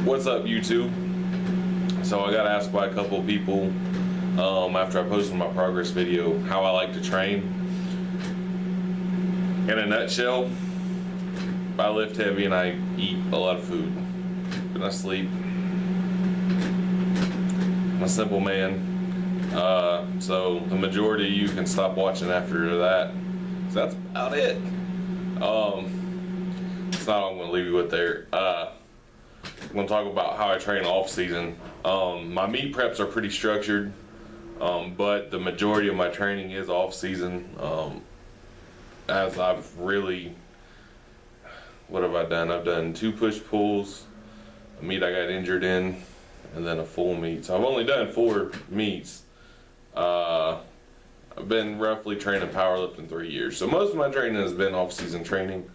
What's up, YouTube? So I got asked by a couple of people after I posted my progress video how I like to train. In a nutshell, I lift heavy and I eat a lot of food and I sleep. I'm a simple man. So the majority of you can stop watching after that. So that's about it. It's not all I'm going to leave you with there. I'm going to talk about how I train off season. My meet preps are pretty structured, but the majority of my training is off season. As I've really, what have I done? I've done 2 push-pulls, a meet I got injured in, and then a full meet. So I've only done 4 meets. I've been roughly training powerlifting 3 years. So most of my training has been off-season training.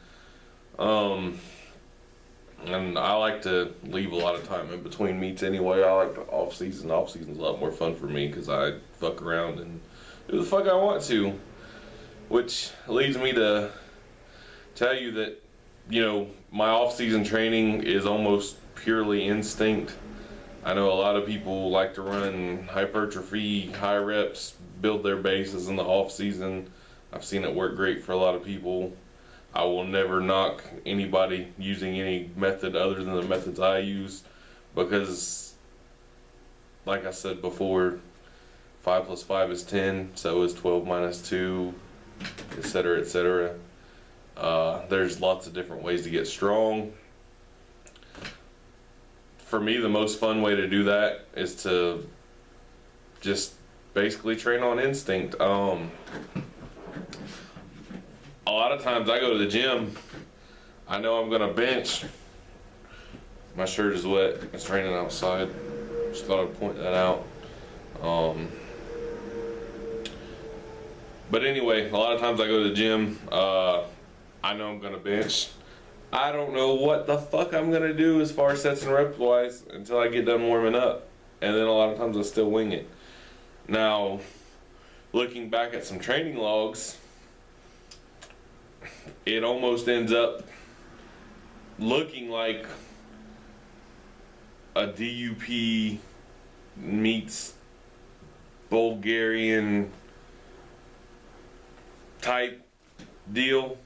And I like to leave a lot of time in between meets anyway. I like the off-season. Off-season's a lot more fun for me because I fuck around and do the fuck I want to. Which leads me to tell you that, you know, my off-season training is almost purely instinct. I know a lot of people like to run hypertrophy, high reps, build their bases in the off-season. I've seen it work great for a lot of people. I will never knock anybody using any method other than the methods I use, because, like I said before, 5 plus 5 is 10, so is 12 minus 2, etc., etc. There's lots of different ways to get strong. For me, the most fun way to do that is to just basically train on instinct. A lot of times I go to the gym, I know I'm gonna bench. My shirt is wet, it's raining outside. Just thought I'd point that out. But anyway, a lot of times I go to the gym, I know I'm gonna bench. I don't know what the fuck I'm gonna do as far as sets and reps wise until I get done warming up. And then a lot of times I still wing it. Now, looking back at some training logs, it almost ends up looking like a DUP meets Bulgarian type deal.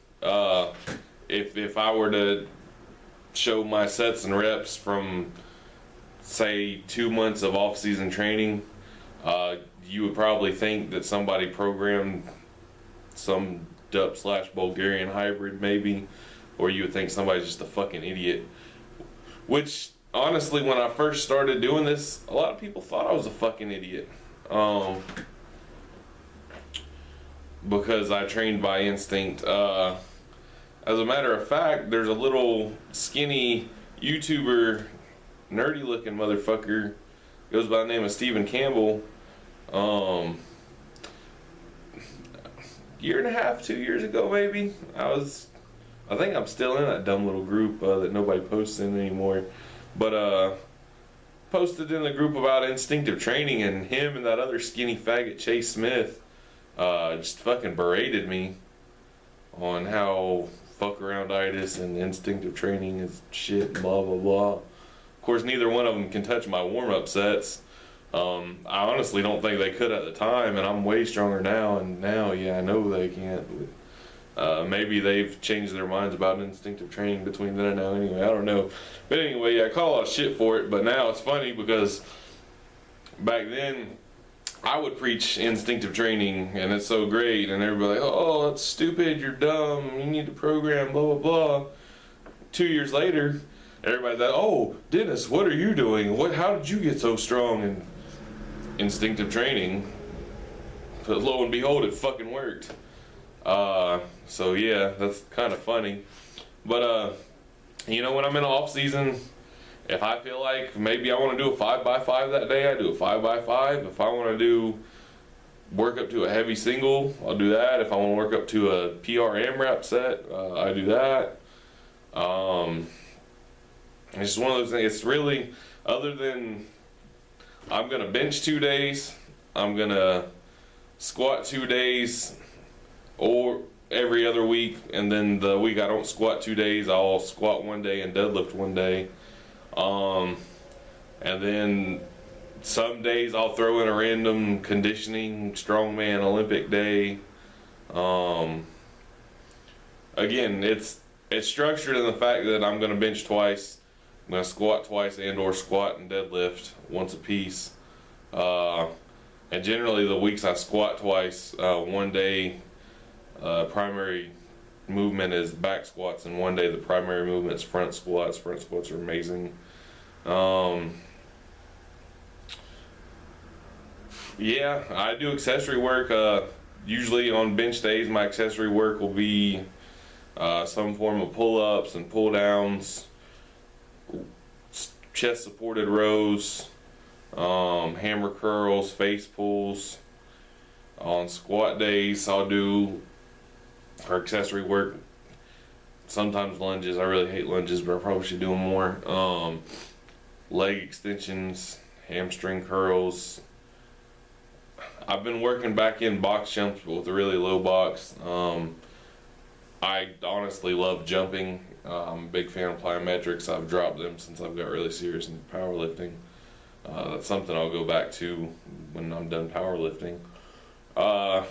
If I were to show my sets and reps from, say, 2 months of off-season training, you would probably think that somebody programmed some Dup/Bulgarian hybrid maybe, or you would think somebody's just a fucking idiot. Which, honestly, when I first started doing this, a lot of people thought I was a fucking idiot. Because I trained by instinct. As a matter of fact, there's a little skinny YouTuber, nerdy looking motherfucker, goes by the name of Stephen Campbell. Year and a half, 2 years ago maybe, I think I'm still in that dumb little group that nobody posts in anymore, but posted in the group about instinctive training, and him and that other skinny faggot Chase Smith just fucking berated me on how fuck arounditis and instinctive training is shit, blah blah blah. Of course, neither one of them can touch my warm-up sets. I honestly don't think they could at the time, and I'm way stronger now, and now, yeah, I know they can't. Maybe they've changed their minds about instinctive training between then and now anyway, I don't know. But anyway, yeah, I call a lot of shit for it, but now it's funny because back then, I would preach instinctive training, and it's so great, and everybody like, oh, that's stupid, you're dumb, you need to program, blah, blah, blah. 2 years later, everybody's like, oh, Dennis, what are you doing? How did you get so strong in instinctive training? But lo and behold, it fucking worked. So yeah, that's kind of funny. But you know, when I'm in off season, if I feel like maybe I want to do a 5x5 that day, I do a 5x5. If I want to do work up to a heavy single, I'll do that. If I want to work up to a PR AMRAP set, I do that. It's just one of those things. It's really, other than I'm gonna bench 2 days, I'm gonna squat 2 days, or every other week, and then the week I don't squat 2 days, I'll squat 1 day and deadlift 1 day. And then some days I'll throw in a random conditioning, strongman, Olympic day. Again, it's structured in the fact that I'm going to bench twice, I'm going to squat twice, and/or squat and deadlift once a piece. And generally, the weeks I squat twice, one day primary movement is back squats, and one day the primary movement is front squats. Front squats are amazing. Yeah, I do accessory work. Usually on bench days, my accessory work will be some form of pull-ups and pull-downs, chest-supported rows, hammer curls, face pulls. On squat days, I'll do for accessory work, sometimes lunges. I really hate lunges, but I probably should do them more. Leg extensions, hamstring curls. I've been working back in box jumps, but with a really low box. I honestly love jumping. I'm a big fan of plyometrics. I've dropped them since I've got really serious into powerlifting. That's something I'll go back to when I'm done powerlifting. The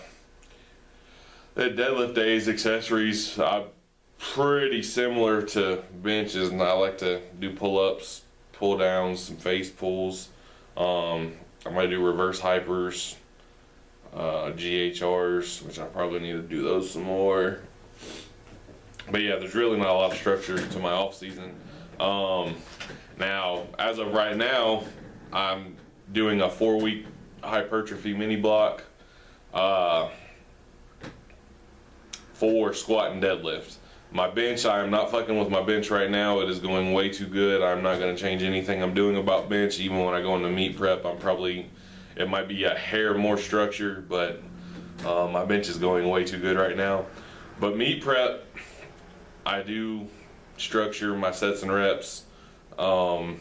deadlift days, accessories, I'm pretty similar to benches, and I like to do pull-ups, pull-downs, some face pulls. I might do reverse hypers, GHRs, which I probably need to do those some more. But yeah, there's really not a lot of structure to my off season. Now, as of right now, I'm doing a 4-week hypertrophy mini block for squat and deadlift. My bench, I am not fucking with my bench right now. It is going way too good. I'm not going to change anything I'm doing about bench. Even when I go into meet prep, it might be a hair more structured, but my bench is going way too good right now. But meet prep, I do structure my sets and reps. My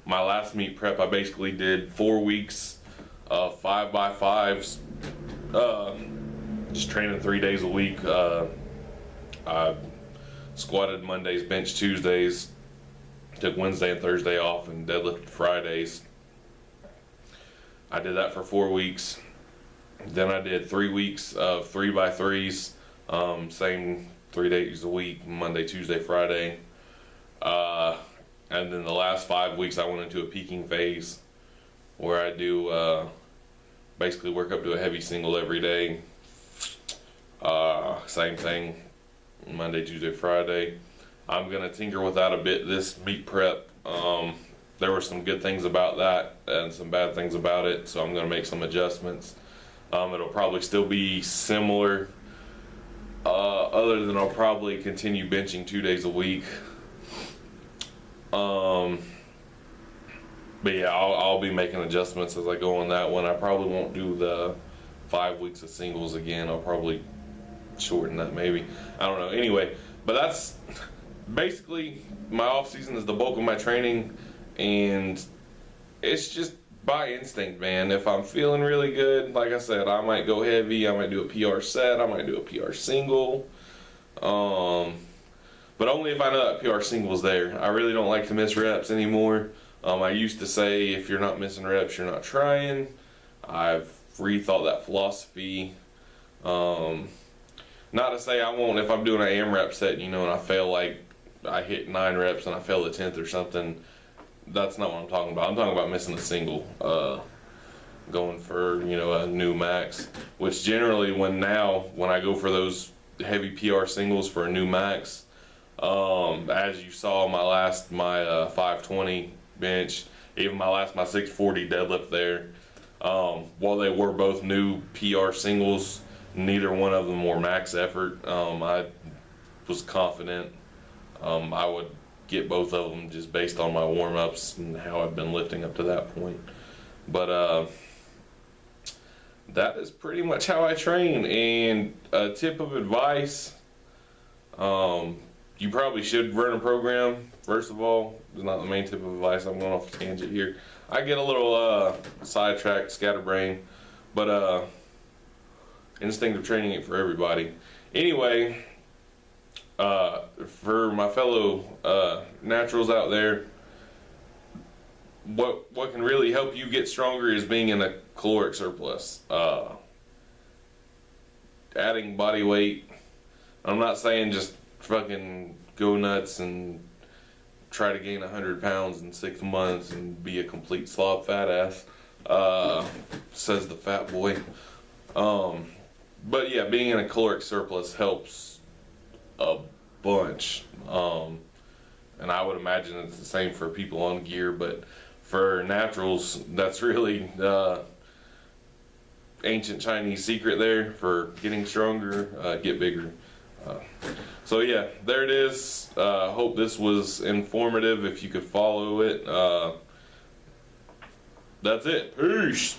last meet prep, I basically did 4 weeks of 5x5s, just training 3 days a week. I squatted Mondays, bench Tuesdays, took Wednesday and Thursday off, and deadlifted Fridays. I did that for 4 weeks. Then I did 3 weeks of 3x3s, same 3 days a week, Monday, Tuesday, Friday. And then the last 5 weeks I went into a peaking phase where I do basically work up to a heavy single every day. Same thing, Monday, Tuesday, Friday. I'm going to tinker with that a bit this meet prep. There were some good things about that and some bad things about it, so I'm going to make some adjustments. It'll probably still be similar, other than I'll probably continue benching 2 days a week. But yeah, I'll be making adjustments as I go on that one. I probably won't do the 5 weeks of singles again. I'll probably shorten that maybe. I don't know. Anyway, but that's basically my off season is the bulk of my training, and it's just by instinct, man. If I'm feeling really good, like I said, I might go heavy. I might do a PR set. I might do a PR single. But only if I know that PR single is there. I really don't like to miss reps anymore. I used to say if you're not missing reps, you're not trying. I've rethought that philosophy. Not to say I won't if I'm doing an AMRAP set, and I fail, like I hit 9 reps and I fail the 10th or something. That's not what I'm talking about. I'm talking about missing a single, going for a new max. Which generally when I go for those heavy PR singles for a new max, as you saw my 520 bench, even my 640 deadlift there, while they were both new PR singles, neither one of them were max effort. I was confident I would get both of them just based on my warm-ups and how I've been lifting up to that point. But that is pretty much how I train. And a tip of advice, you probably should run a program. First of all, it's not the main tip of advice. I'm going off a tangent here. I get a little sidetracked, scatterbrained, but instinctive training ain't for everybody. Anyway, for my fellow naturals out there, what can really help you get stronger is being in a caloric surplus. Adding body weight. I'm not saying just fucking go nuts and try to gain 100 pounds in 6 months and be a complete slob fat ass, says the fat boy. But yeah, being in a caloric surplus helps a bunch. And I would imagine it's the same for people on gear, but for naturals, that's really the ancient Chinese secret there for getting stronger, get bigger. So yeah, there it is. Hope this was informative. If you could follow it, that's it. Peace.